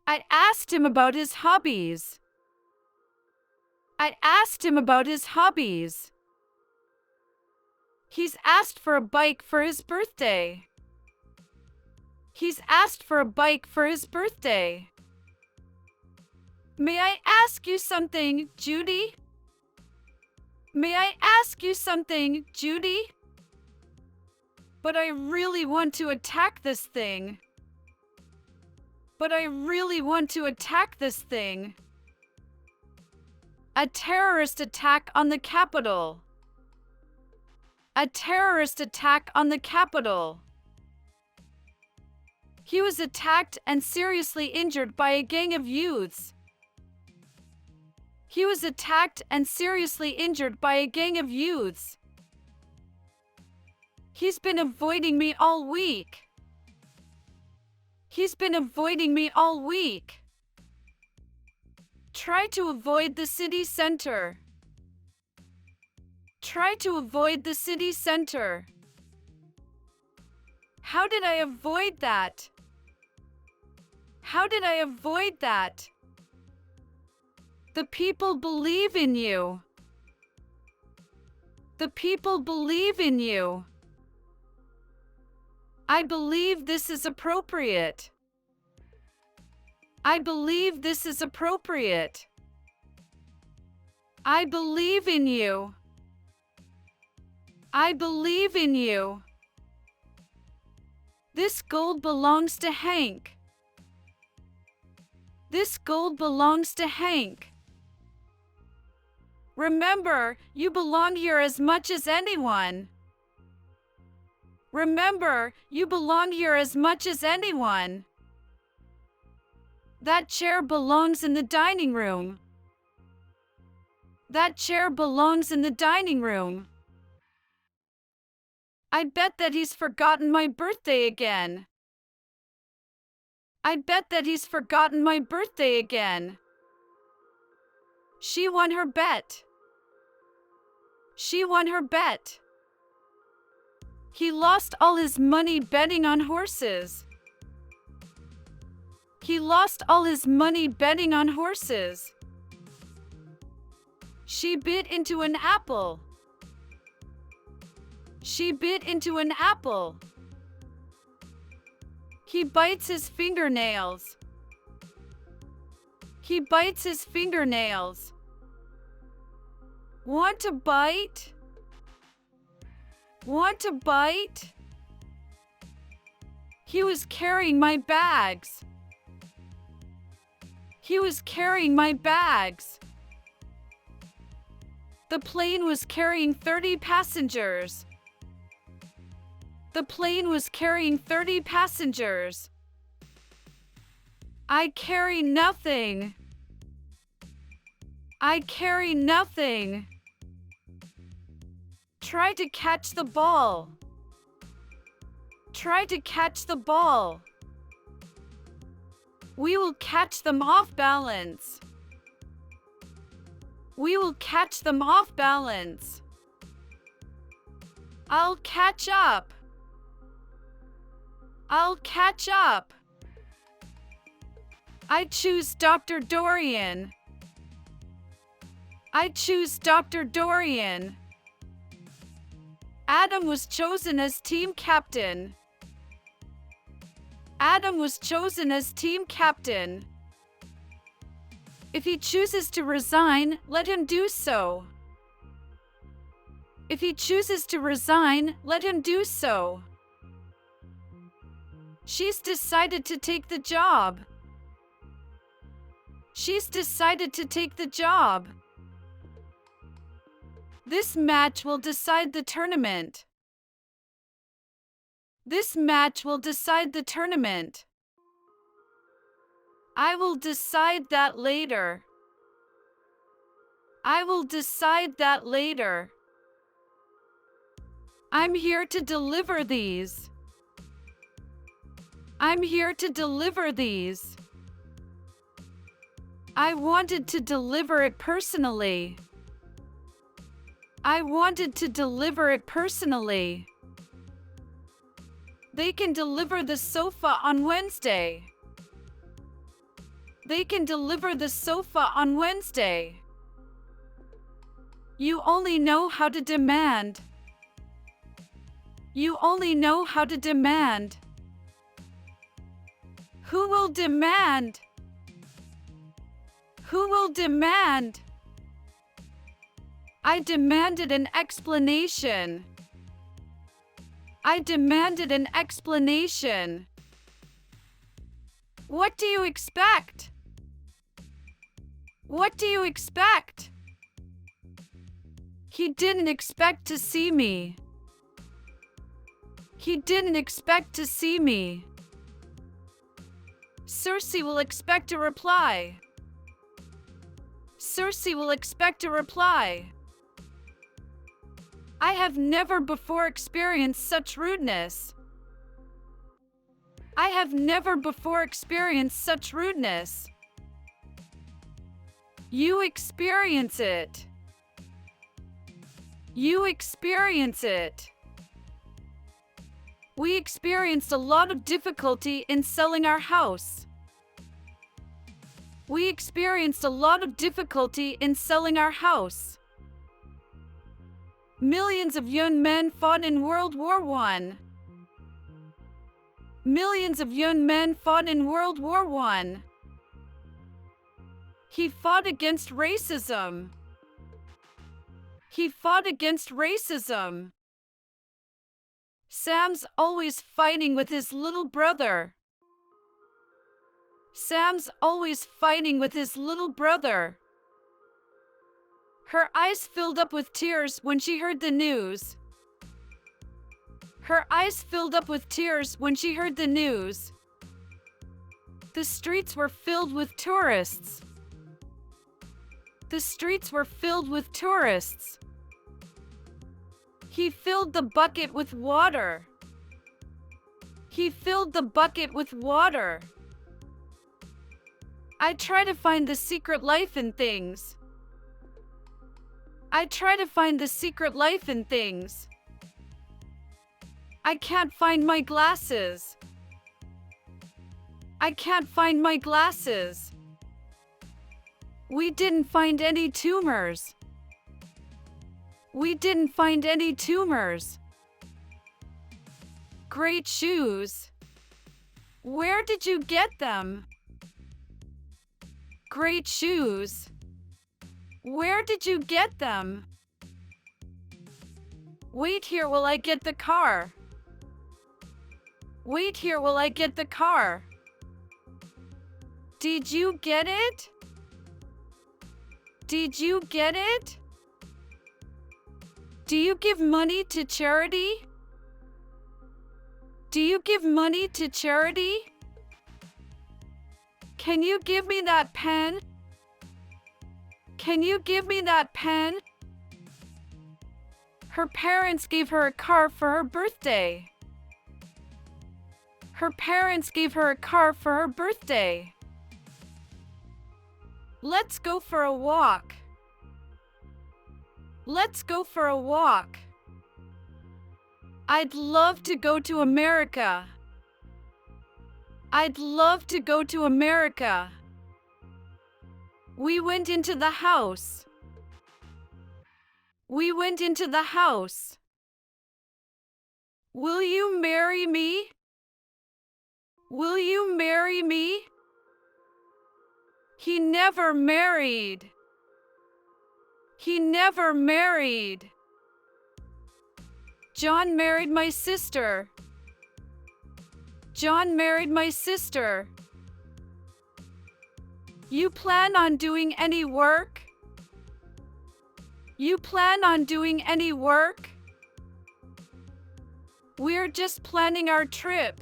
I asked him about his hobbies. I asked him about his hobbies. He's asked for a bike for his birthday. He's asked for a bike for his birthday. May I ask you something, Judy? May I ask you something, Judy? But I really want to attack this thing. But I really want to attack this thing. A terrorist attack on the Capitol. A terrorist attack on the Capitol. He was attacked and seriously injured by a gang of youths. He was attacked and seriously injured by a gang of youths. He's been avoiding me all week. He's been avoiding me all week. Try to avoid the city center. Try to avoid the city center. How did I avoid that? How did I avoid that? The people believe in you. The people believe in you. I believe this is appropriate. I believe this is appropriate. I believe in you. I believe in you. This gold belongs to Hank. This gold belongs to Hank. Remember, you belong here as much as anyone. Remember, you belong here as much as anyone. That chair belongs in the dining room. That chair belongs in the dining room. I bet that he's forgotten my birthday again. I bet that he's forgotten my birthday again. She won her bet. She won her bet. He lost all his money betting on horses. He lost all his money betting on horses. She bit into an apple. She bit into an apple. He bites his fingernails. He bites his fingernails. Want to bite? Want to bite? He was carrying my bags. He was carrying my bags. The plane was carrying 30 passengers. The plane was carrying 30 passengers. I carry nothing. I carry nothing. Try to catch the ball. Try to catch the ball. We will catch them off balance. We will catch them off balance. I'll catch up. I'll catch up. I choose Dr. Dorian. I choose Dr. Dorian. Adam was chosen as team captain. Adam was chosen as team captain. If he chooses to resign, let him do so. If he chooses to resign, let him do so. She's decided to take the job. She's decided to take the job. This match will decide the tournament. This match will decide the tournament. I will decide that later. I will decide that later. I'm here to deliver these. I'm here to deliver these. I wanted to deliver it personally. I wanted to deliver it personally. They can deliver the sofa on Wednesday. They can deliver the sofa on Wednesday. You only know how to demand. You only know how to demand. Who will demand? Who will demand? I demanded an explanation. I demanded an explanation. What do you expect? What do you expect? He didn't expect to see me. He didn't expect to see me. Circe will expect a reply. Circe will expect a reply. I have never before experienced such rudeness. I have never before experienced such rudeness. You experience it. You experience it. We experienced a lot of difficulty in selling our house. We experienced a lot of difficulty in selling our house. Millions of young men fought in World War I. Millions of young men fought in World War I. He fought against racism. He fought against racism. Sam's always fighting with his little brother. Sam's always fighting with his little brother. Her eyes filled up with tears when she heard the news. Her eyes filled up with tears when she heard the news. The streets were filled with tourists. The streets were filled with tourists. He filled the bucket with water. He filled the bucket with water. I try to find the secret life in things. I try to find the secret life in things. I can't find my glasses. I can't find my glasses. We didn't find any tumors. We didn't find any tumors. Great shoes. Where did you get them? Great shoes. Where did you get them? Wait here while I get the car. Wait here while I get the car. Did you get it? Did you get it? Do you give money to charity? Do you give money to charity? Can you give me that pen? Can you give me that pen? Her parents gave her a car for her birthday. Her parents gave her a car for her birthday. Let's go for a walk. Let's go for a walk. I'd love to go to America. I'd love to go to America. We went into the house. We went into the house. Will you marry me? Will you marry me? He never married. He never married. John married my sister. John married my sister. You plan on doing any work? You plan on doing any work? We're just planning our trip.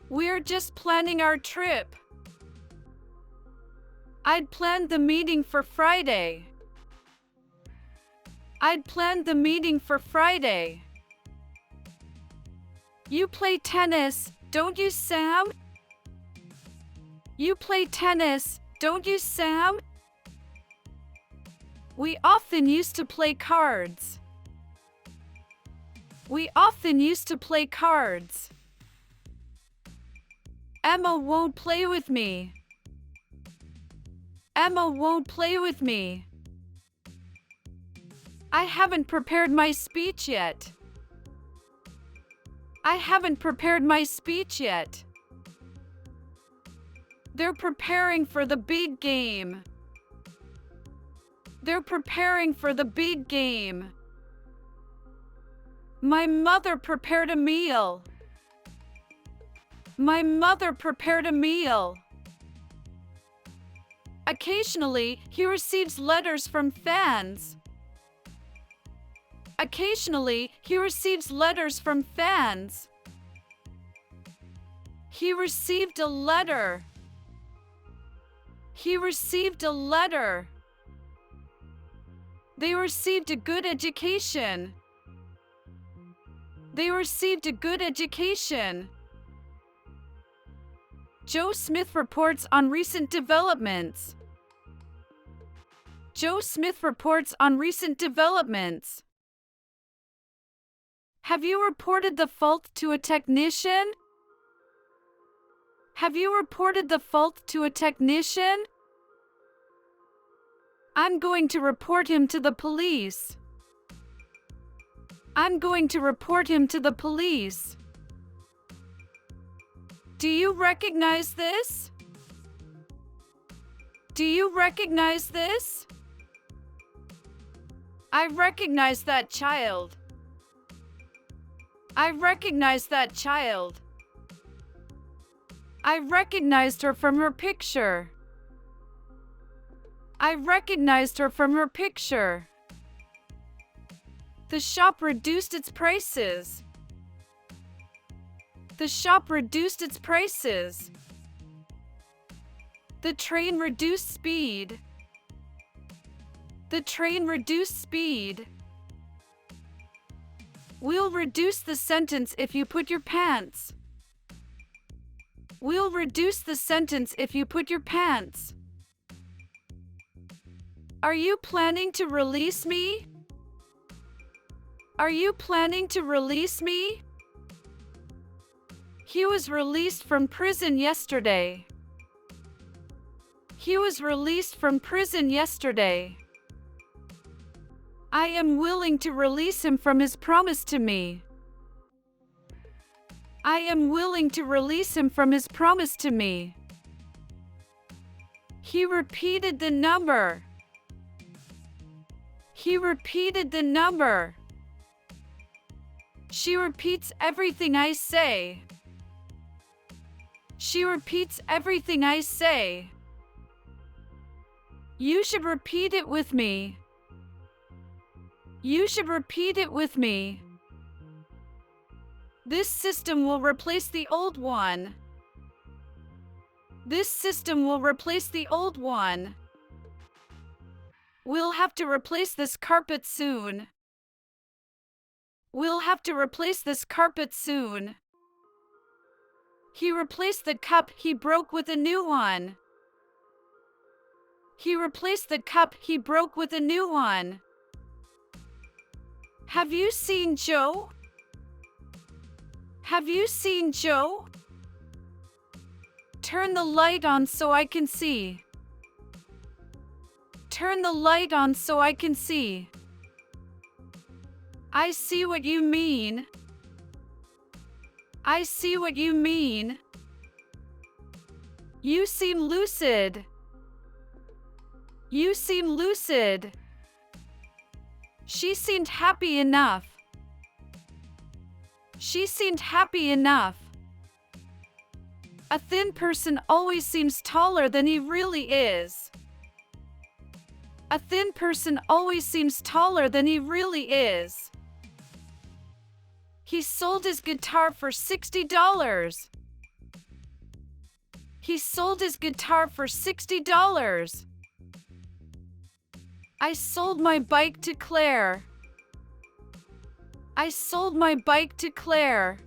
We're just planning our trip. I'd planned the meeting for Friday. I'd planned the meeting for Friday. You play tennis, don't you, Sam? You play tennis, don't you, Sam? We often used to play cards. We often used to play cards. Emma won't play with me. Emma won't play with me. I haven't prepared my speech yet. I haven't prepared my speech yet. They're preparing for the big game. They're preparing for the big game. My mother prepared a meal. My mother prepared a meal. Occasionally, he receives letters from fans. Occasionally, he receives letters from fans. He received a letter. He received a letter. They received a good education. They received a good education. Joe Smith reports on recent developments. Joe Smith reports on recent developments. Have you reported the fault to a technician? Have you reported the fault to a technician? I'm going to report him to the police. I'm going to report him to the police. Do you recognize this? Do you recognize this? I recognize that child. I recognize that child. I recognized her from her picture. I recognized her from her picture. The shop reduced its prices. The shop reduced its prices. The train reduced speed. The train reduced speed. We'll reduce the sentence if you put your pants. We'll reduce the sentence if you put your pants. Are you planning to release me? Are you planning to release me? He was released from prison yesterday. He was released from prison yesterday. I am willing to release him from his promise to me. I am willing to release him from his promise to me. He repeated the number. He repeated the number. She repeats everything I say. She repeats everything I say. You should repeat it with me. You should repeat it with me. This system will replace the old one. This system will replace the old one. We'll have to replace this carpet soon. We'll have to replace this carpet soon. He replaced the cup he broke with a new one. He replaced the cup he broke with a new one. Have you seen Joe? Have you seen Joe? Turn the light on so I can see. Turn the light on so I can see. I see what you mean. I see what you mean. You seem lucid. You seem lucid. She seemed happy enough. She seemed happy enough. A thin person always seems taller than he really is. A thin person always seems taller than he really is. He sold his guitar for $60. He sold his guitar for $60. I sold my bike to Claire. I sold my bike to Claire.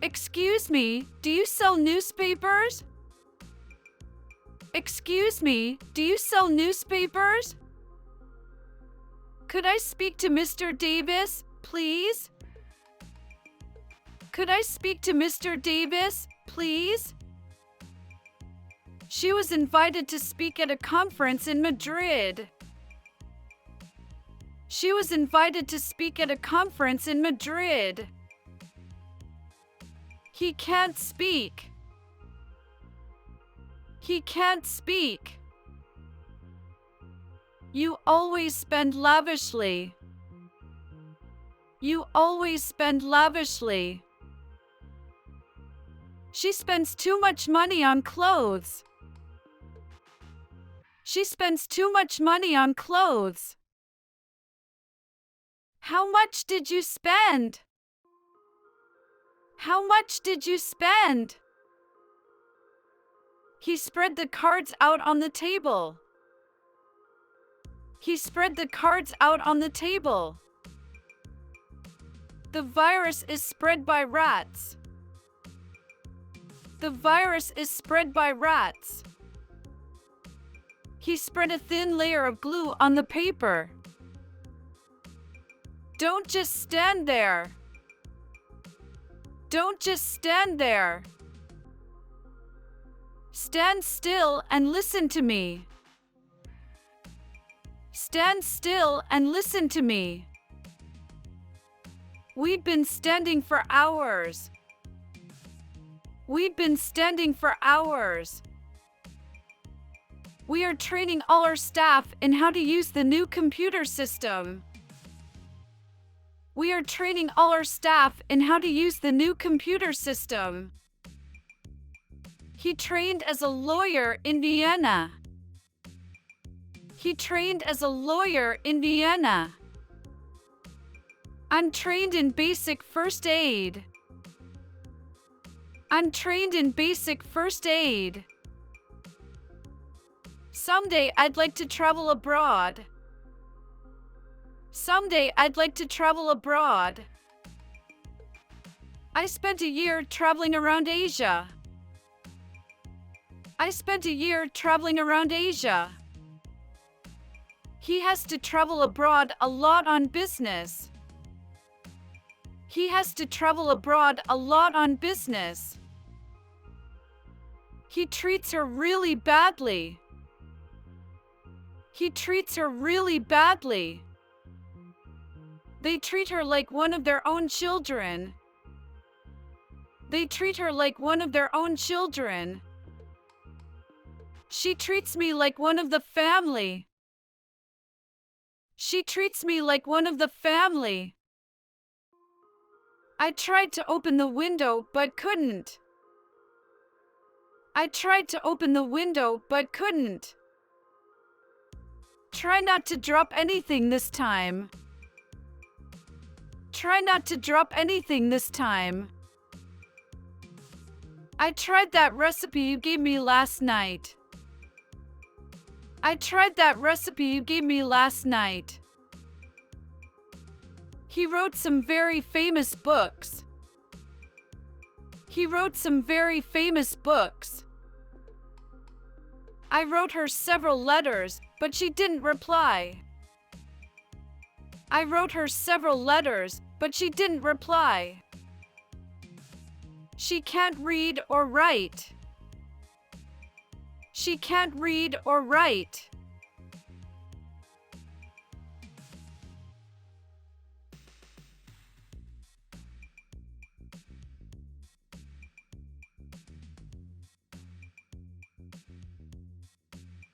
Excuse me, do you sell newspapers? Excuse me, do you sell newspapers? Could I speak to Mr. Davis, please? Could I speak to Mr. Davis, please? She was invited to speak at a conference in Madrid. She was invited to speak at a conference in Madrid. He can't speak. He can't speak. You always spend lavishly. You always spend lavishly. She spends too much money on clothes. She spends too much money on clothes. How much did you spend? How much did you spend? He spread the cards out on the table. He spread the cards out on the table. The virus is spread by rats. The virus is spread by rats. He spread a thin layer of glue on the paper. Don't just stand there. Don't just stand there. Stand still and listen to me. Stand still and listen to me. We've been standing for hours. We've been standing for hours. We are training all our staff in how to use the new computer system. We are training all our staff in how to use the new computer system. He trained as a lawyer in Vienna. He trained as a lawyer in Vienna. I'm trained in basic first aid. I'm trained in basic first aid. Someday I'd like to travel abroad. Someday I'd like to travel abroad. I spent a year traveling around Asia. I spent a year traveling around Asia. He has to travel abroad a lot on business. He has to travel abroad a lot on business. He treats her really badly. He treats her really badly. They treat her like one of their own children. They treat her like one of their own children. She treats me like one of the family. She treats me like one of the family. I tried to open the window but couldn't. I tried to open the window but couldn't. Try not to drop anything this time. Try not to drop anything this time. I tried that recipe you gave me last night. I tried that recipe you gave me last night. He wrote some very famous books. He wrote some very famous books. I wrote her several letters, but she didn't reply. I wrote her several letters, but she didn't reply. She can't read or write. She can't read or write.